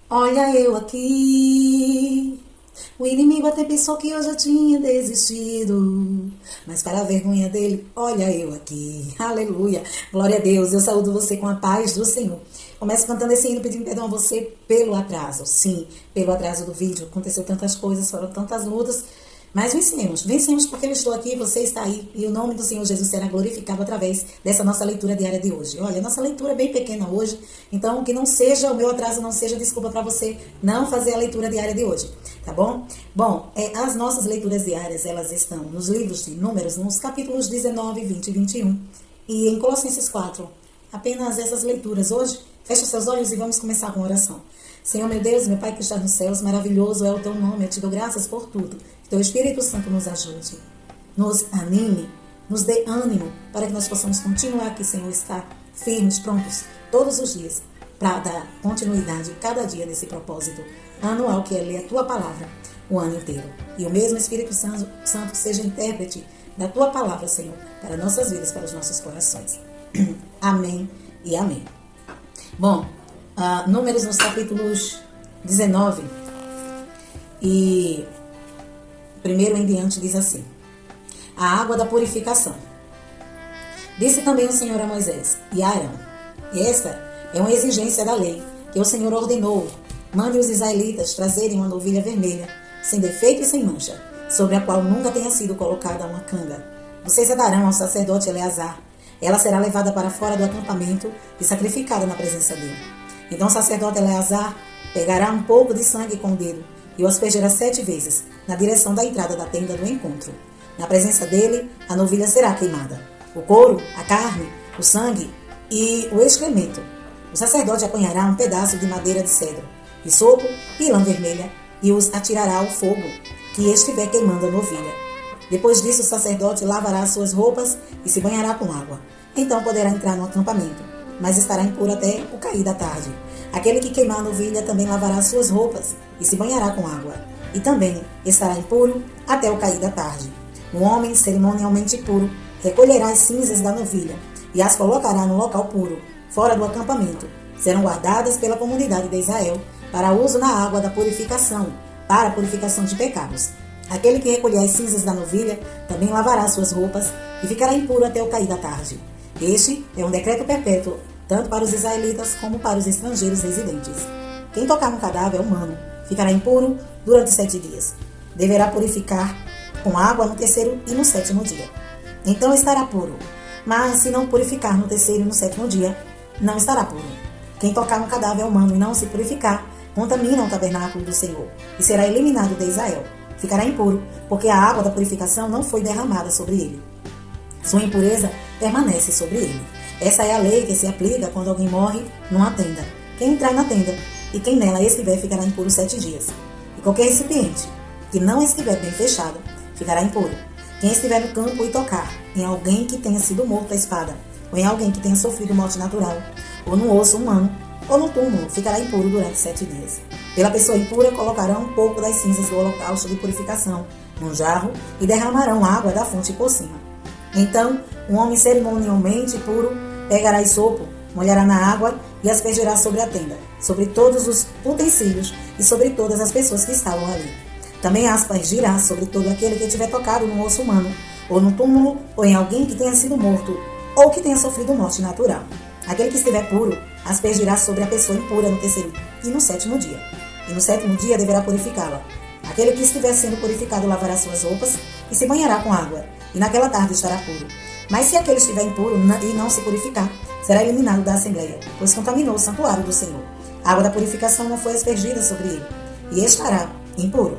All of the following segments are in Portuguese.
Olha eu aqui. O inimigo até pensou que eu já tinha desistido, mas para a vergonha dele, olha eu aqui. Aleluia. Glória a Deus. Eu saúdo você com a paz do Senhor. Começo cantando esse hino pedindo perdão a você pelo atraso. Sim, pelo atraso do vídeo. Aconteceu tantas coisas, foram tantas lutas. Mas vencemos porque eu estou aqui, você está aí, e o nome do Senhor Jesus será glorificado através dessa nossa leitura diária de hoje. Olha, nossa leitura é bem pequena hoje, então que não seja, o meu atraso não seja desculpa para você não fazer a leitura diária de hoje, tá bom? Bom, as nossas leituras diárias, elas estão nos livros de Números, nos capítulos 19, 20 e 21, e em Colossenses 4. Apenas essas leituras hoje. Feche os seus olhos e vamos começar com a oração. Senhor, meu Deus, meu Pai que está nos céus, maravilhoso é o teu nome, eu te dou graças por tudo. Que teu Espírito Santo nos ajude, nos anime, nos dê ânimo, para que nós possamos continuar aqui, Senhor, estar firmes, prontos, todos os dias, para dar continuidade cada dia nesse propósito anual que é ler a tua palavra o ano inteiro. E o mesmo Espírito Santo seja intérprete da tua palavra, Senhor, para nossas vidas, para os nossos corações. Amém e amém. Bom, Números nos capítulos 19 e primeiro em diante diz assim: a água da purificação. Disse também o Senhor a Moisés e a Arão: e esta é uma exigência da lei que o Senhor ordenou: mande os israelitas trazerem uma novilha vermelha, sem defeito e sem mancha, sobre a qual nunca tenha sido colocada uma canga. Vocês a darão ao sacerdote Eleazar. Ela será levada para fora do acampamento e sacrificada na presença dele. Então o sacerdote Eleazar pegará um pouco de sangue com o dedo e o aspergerá 7 vezes na direção da entrada da tenda do encontro. Na presença dele, a novilha será queimada. O couro, a carne, o sangue e o excremento. O sacerdote apanhará um pedaço de madeira de cedro, hisopo e lã vermelha e os atirará ao fogo que estiver queimando a novilha. Depois disso, o sacerdote lavará suas roupas e se banhará com água. Então poderá entrar no acampamento, mas estará impuro até o cair da tarde. Aquele que queimar a novilha também lavará suas roupas e se banhará com água. E também estará impuro até o cair da tarde. Um homem cerimonialmente puro recolherá as cinzas da novilha e as colocará no local puro, fora do acampamento. Serão guardadas pela comunidade de Israel para uso na água da purificação, para a purificação de pecados. Aquele que recolher as cinzas da novilha também lavará suas roupas e ficará impuro até o cair da tarde. Este é um decreto perpétuo, tanto para os israelitas como para os estrangeiros residentes. Quem tocar no cadáver humano ficará impuro durante 7 dias. Deverá purificar com água no 3º e no 7º dia. Então estará puro. Mas se não purificar no 3º e no 7º dia, não estará puro. Quem tocar no cadáver humano e não se purificar, contamina o tabernáculo do Senhor e será eliminado de Israel. Ficará impuro, porque a água da purificação não foi derramada sobre ele. Sua impureza permanece sobre ele. Essa é a lei que se aplica quando alguém morre numa tenda. Quem entrar na tenda e quem nela estiver ficará impuro 7 dias. E qualquer recipiente que não estiver bem fechado ficará impuro. Quem estiver no campo e tocar em alguém que tenha sido morto à espada, ou em alguém que tenha sofrido morte natural, ou no osso humano, ou no túmulo, ficará impuro durante 7 dias. Pela pessoa impura colocarão um pouco das cinzas do holocausto de purificação num jarro e derramarão água da fonte por cima. Então, um homem cerimonialmente puro pegará hisopo, molhará na água e aspergerá sobre a tenda, sobre todos os utensílios e sobre todas as pessoas que estavam ali. Também aspergirá sobre todo aquele que tiver tocado no osso humano, ou no túmulo, ou em alguém que tenha sido morto, ou que tenha sofrido morte natural. Aquele que estiver puro aspergirá sobre a pessoa impura no 3º e no 7º dia. E no 7º dia deverá purificá-la. Aquele que estiver sendo purificado lavará suas roupas e se banhará com água, e naquela tarde estará puro. Mas se aquele estiver impuro e não se purificar, será eliminado da assembleia, pois contaminou o santuário do Senhor. A água da purificação não foi aspergida sobre ele, e estará impuro.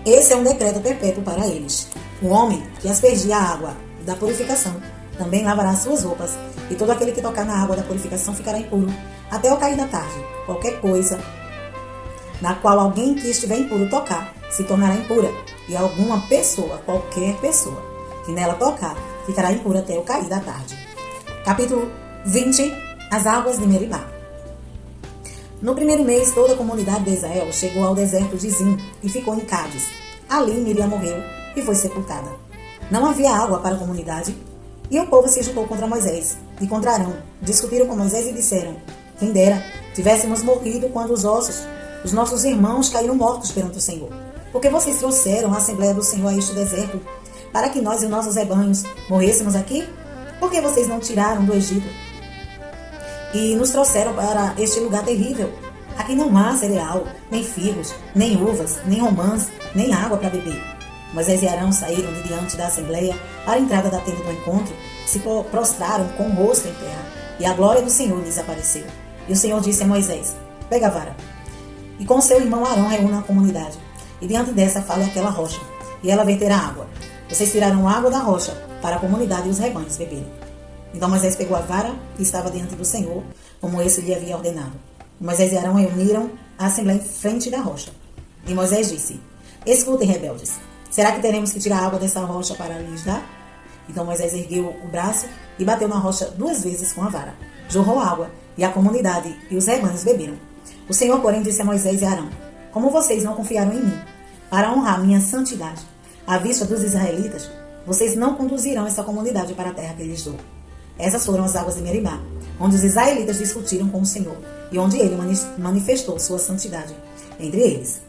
Esse é um decreto perpétuo para eles. O homem que aspergir a água da purificação também lavará suas roupas, e todo aquele que tocar na água da purificação ficará impuro até o cair da tarde. Qualquer coisa na qual alguém que estiver impuro tocar se tornará impura, e alguma pessoa, qualquer pessoa, que nela tocar ficará impura até o cair da tarde. Capítulo 20. As águas de Meribá. No 1º mês, toda a comunidade de Israel chegou ao deserto de Zim e ficou em Cádiz. Ali Miriam morreu e foi sepultada. Não havia água para a comunidade, e o povo se juntou contra Moisés e contra Arão. Discutiram com Moisés e disseram: Quem dera tivéssemos morrido quando os nossos irmãos caíram mortos perante o Senhor. Porque vocês trouxeram a Assembleia do Senhor a este deserto, para que nós e os nossos rebanhos morrêssemos aqui? Por que vocês não tiraram do Egito e nos trouxeram para este lugar terrível? Aqui não há cereal, nem figos, nem uvas, nem romãs, nem água para beber. Moisés e Arão saíram de diante da Assembleia para a entrada da tenda do encontro, se prostraram com o rosto em terra, e a glória do Senhor lhes apareceu. E o Senhor disse a Moisés: pega a vara, e com seu irmão Arão reúna a comunidade, e diante dessa fale aquela rocha, e ela verterá água. Vocês tiraram água da rocha para a comunidade e os rebanhos beberem. Então Moisés pegou a vara que estava diante do Senhor, como esse lhe havia ordenado. E Moisés e Arão reuniram a Assembleia em frente da rocha. E Moisés disse: escutem, rebeldes, será que teremos que tirar água dessa rocha para lhes dar? Então Moisés ergueu o braço e bateu na rocha 2 vezes com a vara. Jorrou água, e a comunidade e os rebanhos beberam. O Senhor, porém, disse a Moisés e Arão: como vocês não confiaram em mim, para honrar minha santidade, à vista dos israelitas, vocês não conduzirão essa comunidade para a terra que lhes dou. Essas foram as águas de Meribá, onde os israelitas discutiram com o Senhor, e onde ele manifestou sua santidade entre eles.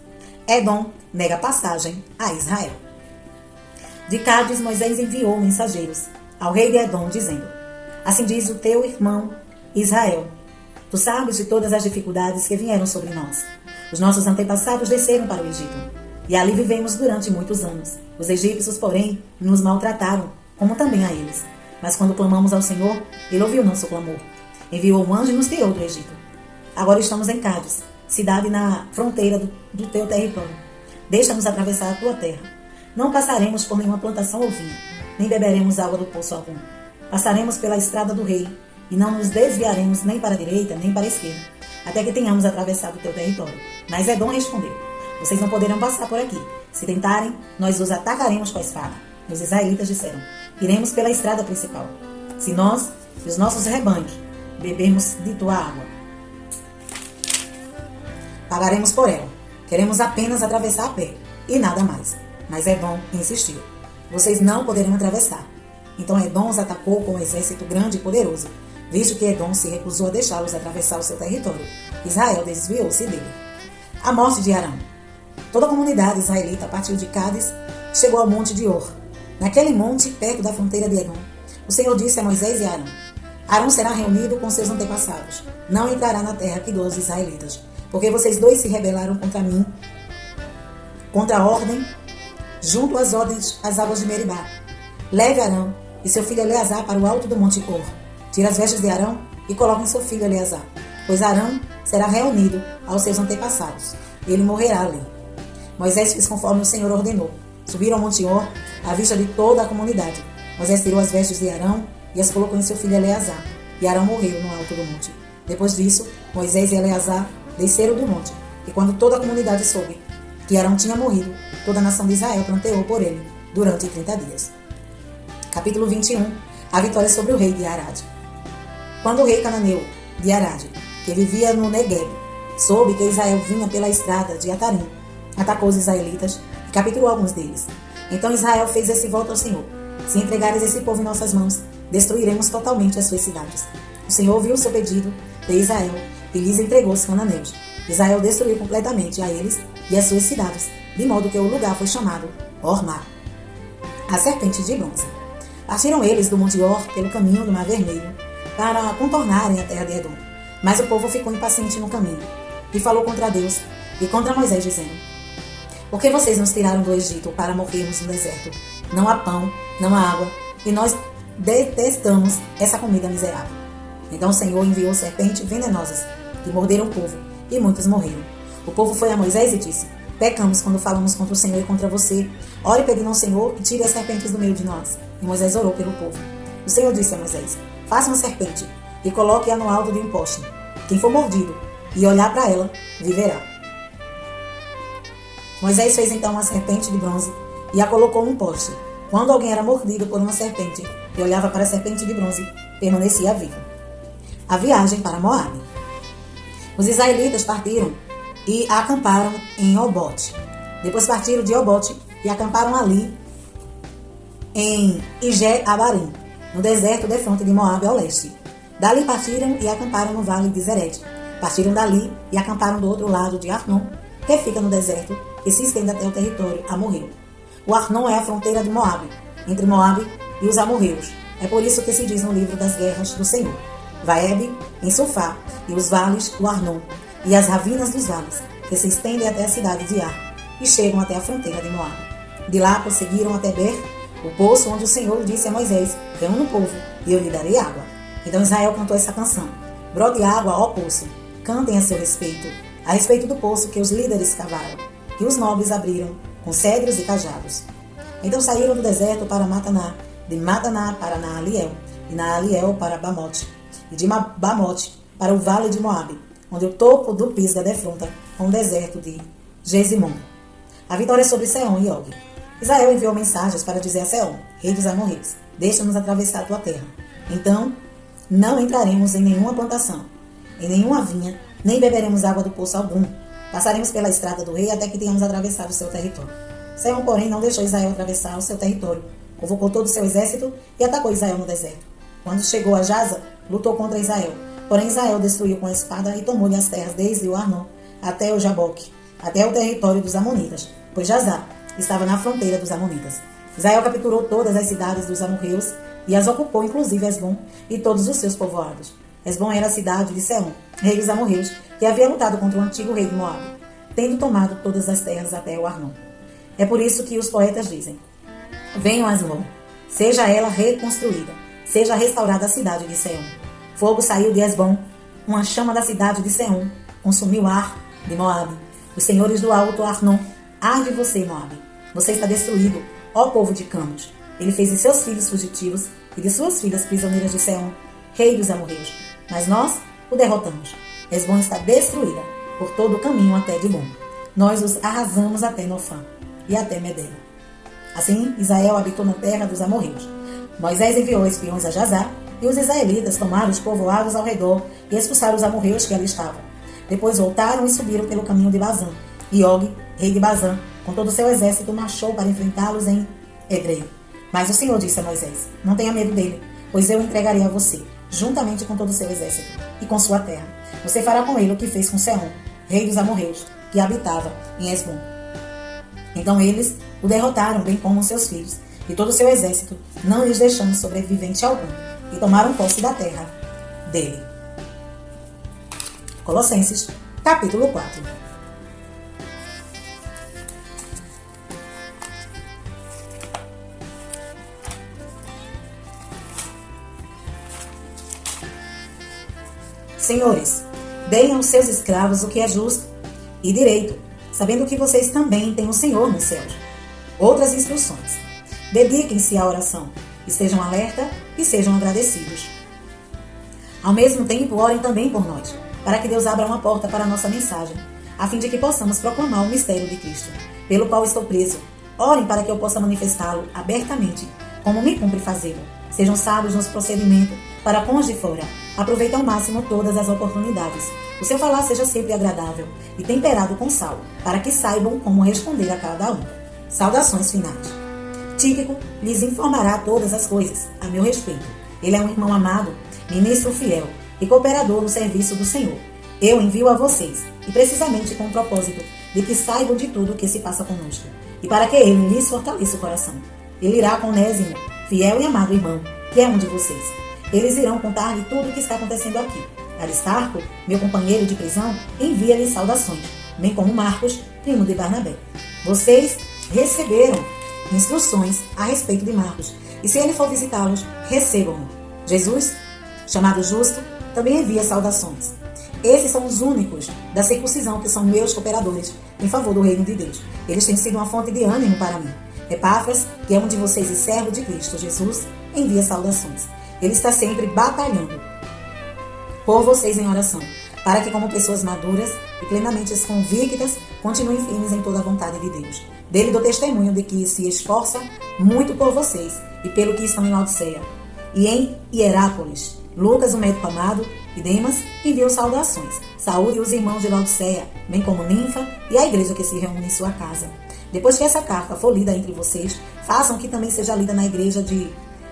Edom nega passagem a Israel. De Cádiz, Moisés enviou mensageiros ao rei de Edom, dizendo: assim diz o teu irmão Israel: tu sabes de todas as dificuldades que vieram sobre nós. Os nossos antepassados desceram para o Egito, e ali vivemos durante muitos anos. Os egípcios, porém, nos maltrataram, como também a eles. Mas quando clamamos ao Senhor, ele ouviu nosso clamor. Enviou um anjo e nos tirou do Egito. Agora estamos em Cádiz, cidade na fronteira do teu território. Deixa-nos atravessar a tua terra. Não passaremos por nenhuma plantação ou vinho, nem beberemos água do poço algum. Passaremos pela estrada do rei, e não nos desviaremos nem para a direita, nem para a esquerda, até que tenhamos atravessado o teu território. Mas Edom respondeu: vocês não poderão passar por aqui. Se tentarem, nós os atacaremos com a espada. E os israelitas disseram: iremos pela estrada principal. Se nós e os nossos rebanhos bebermos de tua água, pagaremos por ela. Queremos apenas atravessar a pé, e nada mais. Mas Edom insistiu: vocês não poderão atravessar. Então Edom os atacou com um exército grande e poderoso, visto que Edom se recusou a deixá-los atravessar o seu território. Israel desviou-se dele. A morte de Arão. Toda a comunidade israelita partiu de Cádiz e chegou ao monte de Or. Naquele monte, perto da fronteira de Edom, o Senhor disse a Moisés e Arão: Arão será reunido com seus antepassados. Não entrará na terra que dou aos israelitas, porque vocês dois se rebelaram contra mim, contra a ordem, junto às águas de Meribá. Leve Arão e seu filho Eleazar para o alto do monte Or. Tire as vestes de Arão e coloque em seu filho Eleazar, pois Arão será reunido aos seus antepassados. Ele morrerá ali. Moisés fez conforme o Senhor ordenou. Subiram ao monte Or, à vista de toda a comunidade. Moisés tirou as vestes de Arão e as colocou em seu filho Eleazar. E Arão morreu no alto do monte. Depois disso, Moisés e Eleazar desceram do monte. E quando toda a comunidade soube que Arão tinha morrido, toda a nação de Israel pranteou por ele durante 30 dias. Capítulo 21. A vitória sobre o rei de Arad. Quando o rei cananeu de Arad, que vivia no Negueb, soube que Israel vinha pela estrada de Atarim, atacou os israelitas e capturou alguns deles. Então Israel fez esse voto ao Senhor: se entregares esse povo em nossas mãos, destruiremos totalmente as suas cidades. O Senhor ouviu o seu pedido de Israel e lhes entregou os cananeus. Israel destruiu completamente a eles e as suas cidades, de modo que o lugar foi chamado Ormá, a serpente de bronze. Partiram eles do monte Or pelo caminho do Mar Vermelho para contornarem a terra de Edom. Mas o povo ficou impaciente no caminho e falou contra Deus e contra Moisés, dizendo: por que vocês nos tiraram do Egito para morrermos no deserto? Não há pão, não há água, e nós detestamos essa comida miserável. Então o Senhor enviou serpentes venenosas que morderam o povo, e muitos morreram. O povo foi a Moisés e disse: pecamos quando falamos contra o Senhor e contra você. Ore pedindo ao Senhor e tire as serpentes do meio de nós. E Moisés orou pelo povo. O Senhor disse a Moisés: faça uma serpente e coloque-a no alto de um poste. Quem for mordido e olhar para ela, viverá. Moisés fez então uma serpente de bronze e a colocou num poste. Quando alguém era mordido por uma serpente e olhava para a serpente de bronze, permanecia vivo. A viagem para Moabe. Os israelitas partiram e acamparam em Obote. Depois partiram de Obote e acamparam ali em Ije-Abarim, no deserto defronte de Moabe ao leste. Dali partiram e acamparam no vale de Zered, Partiram dali e acamparam do outro lado de Arnon, que fica no deserto e se estende até o território amorreu. O Arnon é a fronteira de Moabe, entre Moabe e os amorreus. É por isso que se diz no livro das guerras do Senhor: Vaebe, em Sufá, e os vales do Arnon, e as ravinas dos vales, que se estendem até a cidade de Ar, e chegam até a fronteira de Moabe. De lá prosseguiram até Ber, o poço onde o Senhor disse a Moisés: reúna o povo, e eu lhe darei água. Então Israel cantou essa canção: brote água, ó poço, cantem a seu respeito do poço que os líderes cavaram, que os nobres abriram com cedros e cajados. Então saíram do deserto para Mataná, de Mataná para Naaliel, e Naaliel para Bamote, e de Bamote para o vale de Moabe, onde o topo do Pisga defronta com o deserto de Gesimon. A vitória sobre Seom e Og. Israel enviou mensagens para dizer a Seom, rei dos amorreus: deixa-nos atravessar a tua terra. Então não entraremos em nenhuma plantação, em nenhuma vinha, nem beberemos água do poço algum. Passaremos pela estrada do rei até que tenhamos atravessado o seu território. Seom, porém, não deixou Israel atravessar o seu território. Convocou todo o seu exército e atacou Israel no deserto. Quando chegou a Jaza, lutou contra Israel. Porém, Israel destruiu com a espada e tomou-lhe as terras desde o Arnon até o Jaboque, até o território dos amonitas, pois Jazá estava na fronteira dos amonitas. Israel capturou todas as cidades dos amorreus e as ocupou, inclusive Hesbom e todos os seus povoados. Hesbom era a cidade de Seom, rei dos amorreus, que havia lutado contra o antigo rei de Moabe, tendo tomado todas as terras até o Arnon. É por isso que os poetas dizem: venham a Hesbom, seja ela reconstruída, seja restaurada a cidade de Seom. Fogo saiu de Hesbom, uma chama da cidade de Seom consumiu Ar de Moabe. Os senhores do alto Arnon, ai de você, Moabe, você está destruído, ó povo de Camus. Ele fez de seus filhos fugitivos e de suas filhas prisioneiras de Seom, rei dos amorreus. Mas nós o derrotamos. Hesbom está destruída por todo o caminho até Dibon. Nós os arrasamos até Nofã e até Medeba. Assim, Israel habitou na terra dos amorreus. Moisés enviou espiões a Jazá, e os israelitas tomaram os povoados ao redor e expulsaram os amorreus que ali estavam. Depois voltaram e subiram pelo caminho de Bazã. E Og, rei de Bazã, com todo o seu exército, marchou para enfrentá-los em Edrei. Mas o Senhor disse a Moisés: não tenha medo dele, pois eu o entregarei a você, juntamente com todo o seu exército, e com sua terra. Você fará com ele o que fez com Seom, rei dos amorreus, que habitava em Hesbom. Então eles o derrotaram, bem como seus filhos, e todo o seu exército, não lhes deixando sobrevivente algum, e tomaram posse da terra dele. Colossenses, capítulo 4. Senhores, deem aos seus escravos o que é justo e direito, sabendo que vocês também têm o Senhor nos céus. Outras instruções: dediquem-se à oração, estejam alerta e sejam agradecidos. Ao mesmo tempo, orem também por nós, para que Deus abra uma porta para a nossa mensagem, a fim de que possamos proclamar o mistério de Cristo, pelo qual estou preso. Orem para que eu possa manifestá-lo abertamente, como me cumpre fazê-lo. Sejam sábios nos procedimentos para com os de fora. Aproveitem ao máximo todas as oportunidades. O seu falar seja sempre agradável e temperado com sal, para que saibam como responder a cada um. Saudações finais. Tíquico lhes informará todas as coisas a meu respeito. Ele é um irmão amado, ministro fiel e cooperador no serviço do Senhor. Eu envio a vocês, e precisamente com o propósito de que saibam de tudo o que se passa conosco, e para que ele lhes fortaleça o coração. Ele irá com Onésimo, fiel e amado irmão, que é um de vocês. Eles irão contar-lhe tudo o que está acontecendo aqui. Aristarco, meu companheiro de prisão, envia-lhe saudações, bem como Marcos, primo de Barnabé. Vocês receberam instruções a respeito de Marcos, e se ele for visitá-los, recebam-no. Jesus, chamado Justo, também envia saudações. Esses são os únicos da circuncisão que são meus cooperadores em favor do reino de Deus. Eles têm sido uma fonte de ânimo para mim. Epáfras, que é um de vocês e servo de Cristo Jesus, envia saudações. Ele está sempre batalhando por vocês em oração, para que, como pessoas maduras e plenamente convictas, continuem firmes em toda a vontade de Deus. Dele dou testemunho de que se esforça muito por vocês e pelo que estão em Laodiceia. E em Hierápolis, Lucas, o médico amado, e Demas enviam saudações. Saúde os irmãos de Laodiceia, bem como Ninfa e a igreja que se reúne em sua casa. Depois que essa carta for lida entre vocês, façam que também seja lida na igreja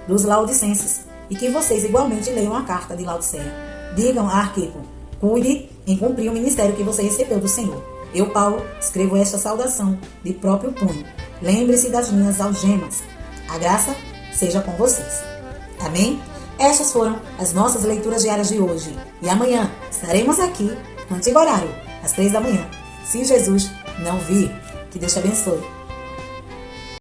dos Laodicenses, e que vocês igualmente leiam a carta de Laodiceia. Digam a Arquipo: cuide em cumprir o ministério que você recebeu do Senhor. Eu, Paulo, escrevo esta saudação de próprio punho. Lembre-se das minhas algemas. A graça seja com vocês. Amém? Estas foram as nossas leituras diárias de hoje. E amanhã estaremos aqui no antigo horário, às 3 da manhã. Se Jesus não vir, que Deus te abençoe.